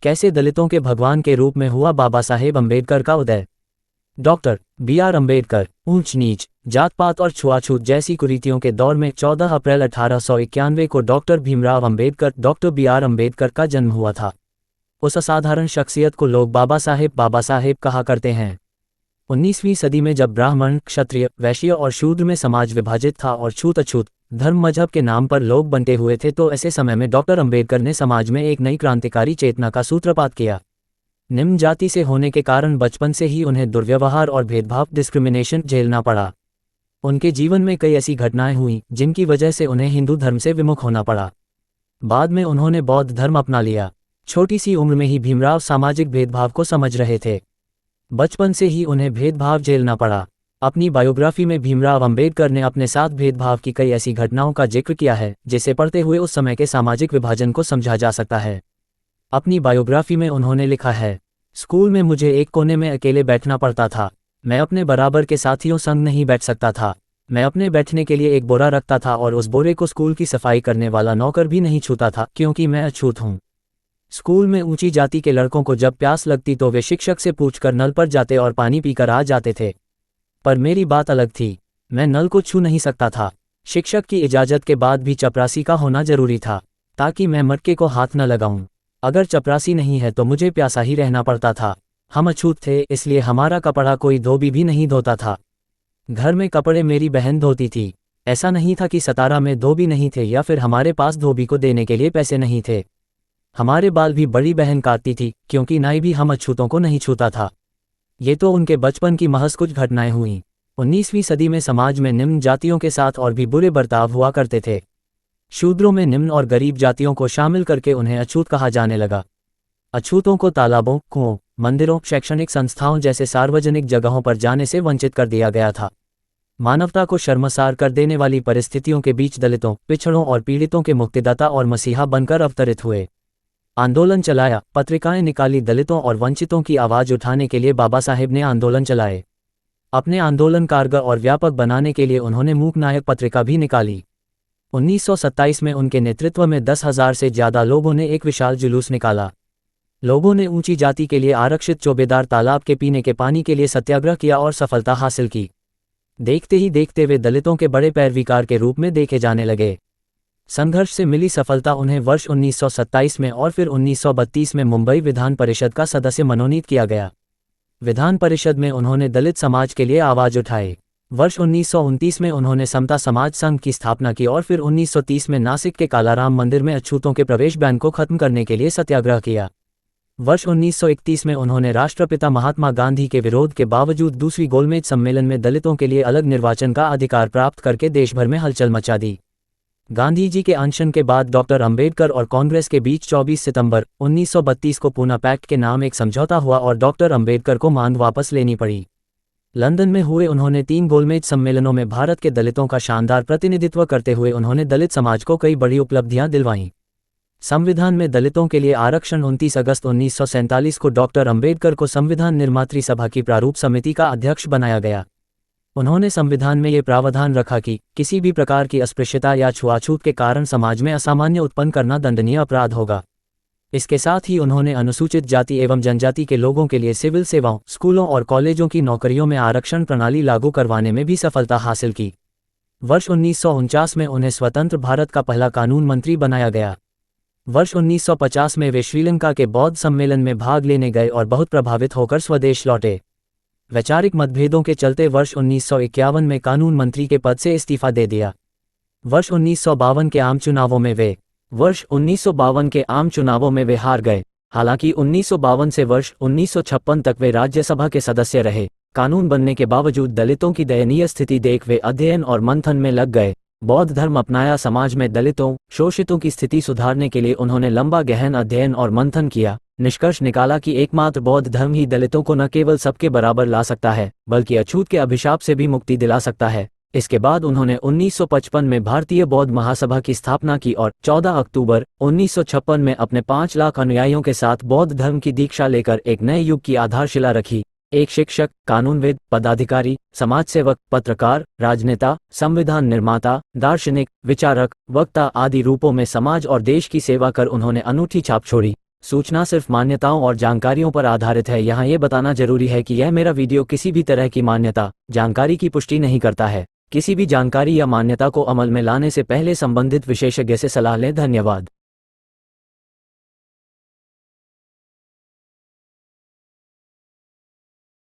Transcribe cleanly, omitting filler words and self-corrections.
कैसे दलितों के भगवान के रूप में हुआ बाबा साहेब अम्बेडकर का उदय। Doctor B R. अम्बेडकर ऊंच नीच, जात पात और छुआछूत जैसी कुरीतियों के दौर में 14 अप्रैल 1891 को doctor Bhimrao Ambedkar doctor B R. Ambedkar का जन्म हुआ था। उस असाधारण शख्सियत को लोग बाबा साहेब कहा करते हैं। 19वीं सदी में जब ब्राह्मण, क्षत्रिय, वैश्य और शूद्र में समाज विभाजित था और छूत अछूत धर्म मजहब के नाम पर लोग बंटे हुए थे, तो ऐसे समय में डॉक्टर अम्बेडकर ने समाज में एक नई क्रांतिकारी चेतना का सूत्रपात किया। निम्न जाति से होने के कारण बचपन से ही उन्हें दुर्व्यवहार और भेदभाव डिस्क्रिमिनेशन झेलना पड़ा। उनके जीवन में कई ऐसी घटनाएं हुईं जिनकी वजह से उन्हें हिंदू धर्म से विमुख होना पड़ा। बाद में उन्होंने बौद्ध धर्म अपना लिया। छोटी सी उम्र में ही भीमराव सामाजिक भेदभाव को समझ रहे थे। बचपन से ही उन्हें भेदभाव झेलना पड़ा। अपनी बायोग्राफी में भीमराव अम्बेडकर ने अपने साथ भेदभाव की कई ऐसी घटनाओं का जिक्र किया है जिसे पढ़ते हुए उस समय के सामाजिक विभाजन को समझा जा सकता है। अपनी बायोग्राफी में उन्होंने लिखा है, स्कूल में मुझे एक कोने में अकेले बैठना पड़ता था। मैं अपने बराबर के साथियों संग नहीं बैठ सकता था। मैं अपने बैठने के लिए एक बोरा रखता था और उस बोरे को स्कूल की सफाई करने वाला नौकर भी नहीं छूता था, क्योंकि मैं अछूत हूँ। स्कूल में ऊंची जाति के लड़कों को जब प्यास लगती तो वे शिक्षक से पूछकर नल पर जाते और पानी पीकर आ जाते थे, पर मेरी बात अलग थी। मैं नल को छू नहीं सकता था। शिक्षक की इजाज़त के बाद भी चपरासी का होना जरूरी था, ताकि मैं मटके को हाथ न लगाऊं। अगर चपरासी नहीं है तो मुझे प्यासा ही रहना पड़ता था। हम अछूत थे, इसलिए हमारा कपड़ा कोई धोबी भी नहीं धोता था। घर में कपड़े मेरी बहन धोती थी। ऐसा नहीं था कि सतारा में धोबी नहीं थे या फिर हमारे पास धोबी को देने के लिए पैसे नहीं थे। हमारे बाल भी बड़ी बहन काटती थी, क्योंकि नाई भी हम अछूतों को नहीं छूता था। ये तो उनके बचपन की महज कुछ घटनाएं हुईं। 19वीं सदी में समाज में निम्न जातियों के साथ और भी बुरे बर्ताव हुआ करते थे। शूद्रों में निम्न और गरीब जातियों को शामिल करके उन्हें अछूत कहा जाने लगा। अछूतों को तालाबों, कुओं, मंदिरों, शैक्षणिक संस्थाओं जैसे सार्वजनिक जगहों पर जाने से वंचित कर दिया गया था। मानवता को शर्मसार कर देने वाली परिस्थितियों के बीच दलितों, पिछड़ों और पीड़ितों के मुक्तिदाता और मसीहा बनकर अवतरित हुए। आंदोलन चलाया, पत्रिकाएं निकाली। दलितों और वंचितों की आवाज़ उठाने के लिए बाबा साहेब ने आंदोलन चलाए। अपने आंदोलन कारगर और व्यापक बनाने के लिए उन्होंने मूक नायक पत्रिका भी निकाली। 1927 में उनके नेतृत्व में 10,000 से ज़्यादा लोगों ने एक विशाल जुलूस निकाला। लोगों ने ऊंची जाति के लिए आरक्षित चौबेदार तालाब के पीने के पानी के लिए सत्याग्रह किया और सफलता हासिल की। देखते ही देखते वे दलितों के बड़े पैरविकार के रूप में देखे जाने लगे। संघर्ष से मिली सफलता उन्हें वर्ष 1927 में और फिर 1932 में मुंबई विधान परिषद का सदस्य मनोनीत किया गया। विधान परिषद में उन्होंने दलित समाज के लिए आवाज़ उठाई। वर्ष 1929 में उन्होंने समता समाज संघ की स्थापना की और फिर 1930 में नासिक के कालाराम मंदिर में अछूतों के प्रवेश बैन को खत्म करने के लिए सत्याग्रह किया। वर्ष 1931 में उन्होंने राष्ट्रपिता महात्मा गांधी के विरोध के बावजूद दूसरी गोलमेज सम्मेलन में दलितों के लिए अलग निर्वाचन का अधिकार प्राप्त करके देश भर में हलचल मचा दी। गांधी जी के अनशन के बाद डॉक्टर अंबेडकर और कांग्रेस के बीच 24 सितंबर 1932 को पूना पैक्ट के नाम एक समझौता हुआ और डॉक्टर अंबेडकर को मांग वापस लेनी पड़ी। लंदन में हुए उन्होंने 3 गोलमेज सम्मेलनों में भारत के दलितों का शानदार प्रतिनिधित्व करते हुए उन्होंने दलित समाज को कई बड़ी उपलब्धियां दिलवाईं। संविधान में दलितों के लिए आरक्षण 29 अगस्त 1947 को डॉक्टर अंबेडकर को संविधान निर्मात्री सभा की प्रारूप समिति का अध्यक्ष बनाया गया। उन्होंने संविधान में ये प्रावधान रखा कि किसी भी प्रकार की अस्पृश्यता या छुआछूत के कारण समाज में असामान्य उत्पन्न करना दंडनीय अपराध होगा। इसके साथ ही उन्होंने अनुसूचित जाति एवं जनजाति के लोगों के लिए सिविल सेवाओं, स्कूलों और कॉलेजों की नौकरियों में आरक्षण प्रणाली लागू करवाने में भी सफलता हासिल की। वर्ष 1949 में उन्हें स्वतंत्र भारत का पहला कानून मंत्री बनाया गया। वर्ष 1950 में वे श्रीलंका के बौद्ध सम्मेलन में भाग लेने गए और बहुत प्रभावित होकर स्वदेश लौटे। वैचारिक मतभेदों के चलते वर्ष 1951 में कानून मंत्री के पद से इस्तीफा दे दिया। वर्ष 1952 के आम चुनावों में वे हार गए। हालांकि 1952 से वर्ष 1956 तक वे राज्यसभा के सदस्य रहे। कानून बनने के बावजूद दलितों की दयनीय स्थिति देख वे अध्ययन और मंथन में लग गए। बौद्ध धर्म अपनाया। समाज में दलितों, शोषितों की स्थिति सुधारने के लिए उन्होंने लंबा गहन अध्ययन और मंथन किया। निष्कर्ष निकाला कि एकमात्र बौद्ध धर्म ही दलितों को न केवल सबके बराबर ला सकता है, बल्कि अछूत के अभिशाप से भी मुक्ति दिला सकता है। इसके बाद उन्होंने 1955 में भारतीय बौद्ध महासभा की स्थापना की और 14 अक्टूबर 1956 में अपने 5 लाख अनुयायियों के साथ बौद्ध धर्म की दीक्षा लेकर एक नए युग की आधारशिला रखी। एक शिक्षक, कानूनविद, पदाधिकारी, समाजसेवक, पत्रकार, राजनेता, संविधान निर्माता, दार्शनिक, विचारक, वक्ता आदि रूपों में समाज और देश की सेवा कर उन्होंने अनूठी छाप छोड़ी। सूचना सिर्फ मान्यताओं और जानकारियों पर आधारित है। यहाँ ये बताना जरूरी है कि यह मेरा वीडियो किसी भी तरह की मान्यता, जानकारी की पुष्टि नहीं करता है। किसी भी जानकारी या मान्यता को अमल में लाने से पहले संबंधित विशेषज्ञ से सलाह लें। धन्यवाद।